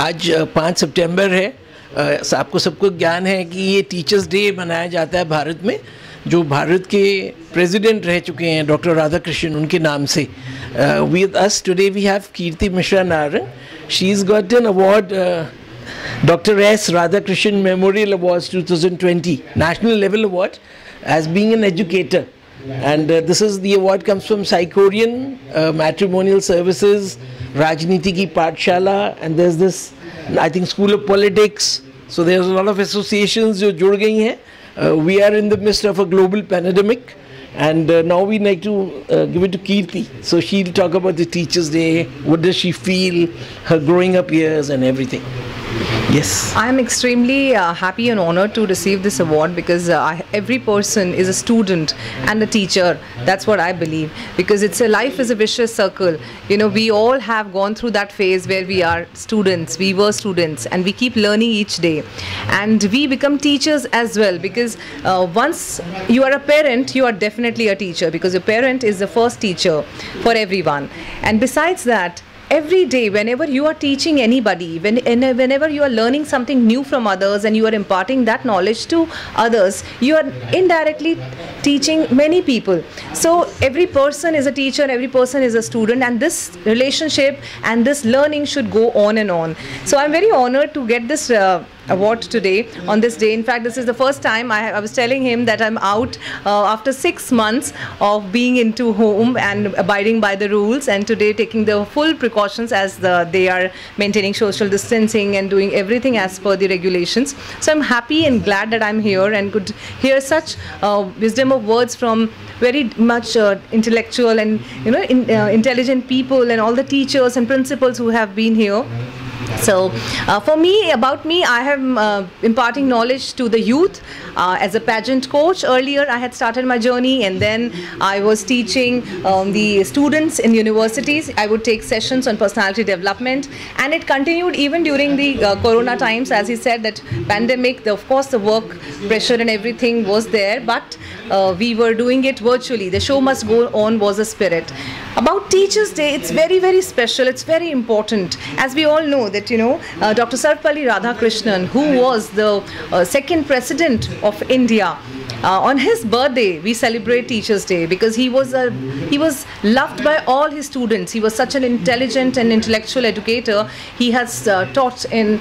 आज 5 सितंबर है। आपको सबको ज्ञान है कि ये टीचर्स डे मनाया जाता है भारत में, जो भारत के प्रेसिडेंट रह चुके हैं डॉक्टर राधाकृष्णन, उनके नाम से। With us today we have Kirti Mishra Narang. She is got an award, Dr. S. Radhakrishnan Memorial Awards 2020, National Level Award, as being an educator. And this is the award comes from Psychorian Matrimonial Services, Rajniti Ki Pathshala, and there's this, I think, School of Politics. So there's a lot of associations जो जुड़ गई हैं. We are in the midst of a global pandemic, and now we like to give it to Kirti. So she'll talk about the Teachers' Day. What does she feel, her growing up years, and everything. Yes. I am extremely happy and honored to receive this award because every person is a student and a teacher. That's what I believe, because life is a vicious circle. You know, we all have gone through that phase where we are students, we were students, and we keep learning each day. And we become teachers as well, because once you are a parent, you are definitely a teacher, because your parent is the first teacher for everyone. And besides that, every day, whenever you are teaching anybody, whenever you are learning something new from others and you are imparting that knowledge to others, you are indirectly teaching many people. So every person is a teacher, every person is a student, and this relationship and this learning should go on and on. So I'm very honored to get this award today, on this day. In fact, this is the first time I was telling him that I'm out after 6 months of being into home and abiding by the rules, and today taking the full precautions as they are maintaining social distancing and doing everything as per the regulations. So I'm happy and glad that I'm here and could hear such wisdom of words from very much intellectual and intelligent people, and all the teachers and principals who have been here. So for me, about me, I am imparting knowledge to the youth as a pageant coach. Earlier I had started my journey, and then I was teaching the students in universities. I would take sessions on personality development, and it continued even during the corona times. As he said, that pandemic, of course the work pressure and everything was there, but we were doing it virtually. The show must go on was the spirit. About Teachers' Day, it's very, very special. It's very important. As we all know that, Dr. Sarvepalli Radhakrishnan, who was the second president of India, on his birthday we celebrate Teachers' Day, because he was loved by all his students. He was such an intelligent and intellectual educator. He has taught in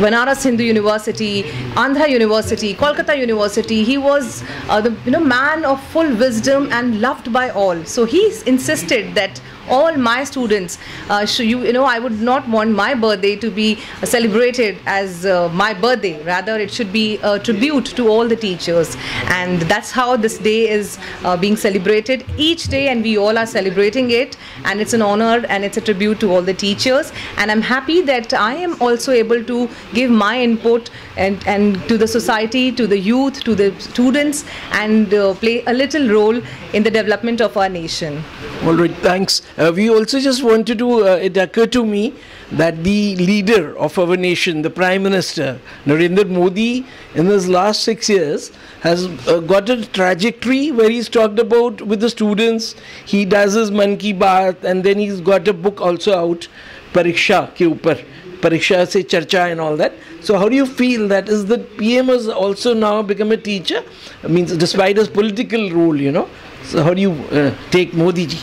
Banaras Hindu University, Andhra University, Kolkata University. He was the man of full wisdom and loved by all. So he insisted that all my students, I would not want my birthday to be celebrated as my birthday. Rather, it should be a tribute to all the teachers, and that's how this day is being celebrated each day, and we all are celebrating it, and it's an honor and it's a tribute to all the teachers. And I'm happy that I am also able to give my input and to the society, to the youth, to the students, and play a little role in the development of our nation. All right, thanks. We also just wanted to, it occurred to me that the leader of our nation, the Prime Minister, Narendra Modi, in his last 6 years, has got a trajectory where he's talked about with the students. He does his Man Ki Baat, and then he's got a book also out, Pariksha ke upar, Pariksha se Charcha and all that. So how do you feel that is the PM has also now become a teacher? I mean, despite his political role, So how do you take Modi ji?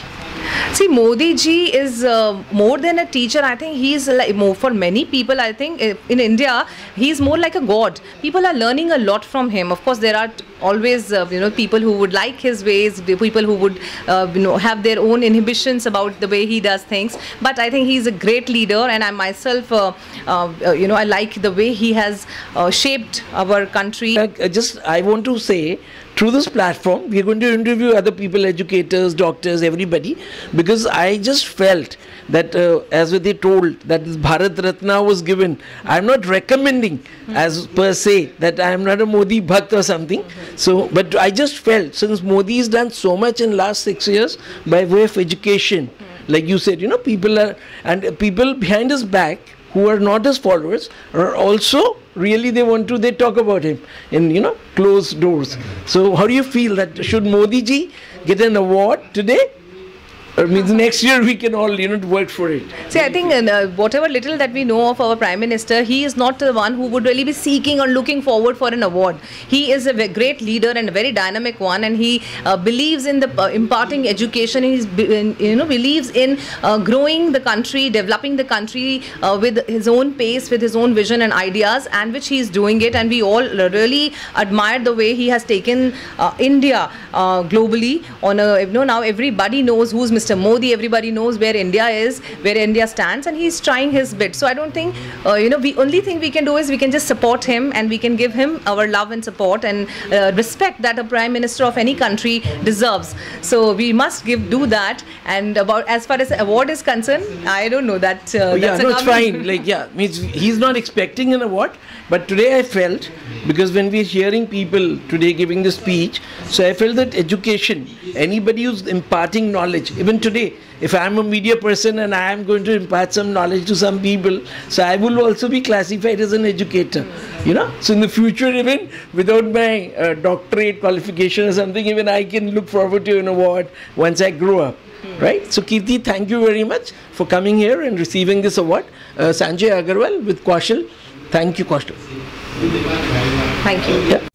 See, Modi ji is more than a teacher. I think he's like more for many people. I think in India, he's more like a god. People are learning a lot from him. Of course, there are always people who would like his ways, people who would have their own inhibitions about the way he does things. But I think he's a great leader, and I myself, I like the way he has shaped our country. I want to say, through this platform, we are going to interview other people, educators, doctors, everybody, because I just felt that, as they told, that this Bharat Ratna was given. I am not recommending, as per se, that I am not a Modi Bhakt or something. So, but I just felt, since Modi has done so much in last 6 years by way of education, like you said, people behind his back who are not his followers are also really they talk about him in closed doors. So how do you feel that should Modi ji get an award today? means next year we can all, work for it. See, I think whatever little that we know of our Prime Minister, he is not the one who would really be seeking or looking forward for an award. He is a great leader and a very dynamic one, and he believes in the imparting education. He believes in growing the country, developing the country with his own pace, with his own vision and ideas, and which he is doing it. And we all really admire the way he has taken India globally. On a, now everybody knows who's Mr. Modi, everybody knows where India is, where India stands, and he's trying his bit. So I don't think, the only thing we can do is we can just support him, and we can give him our love and support and respect that a Prime Minister of any country deserves. So we must do that. And about as far as the award is concerned, I don't know that. It's fine. Means he's not expecting an award, but today I felt, because when we're hearing people today giving the speech, so I felt that education, anybody who's imparting knowledge, even today, if I'm a media person and I am going to impart some knowledge to some people, so I will also be classified as an educator, So in the future, even without my doctorate qualification or something, even I can look forward to an award once I grow up. Right? So Kirti, thank you very much for coming here and receiving this award. Sanjay Agarwal with Kaushal. Thank you, Kaushal. Thank you. Yeah.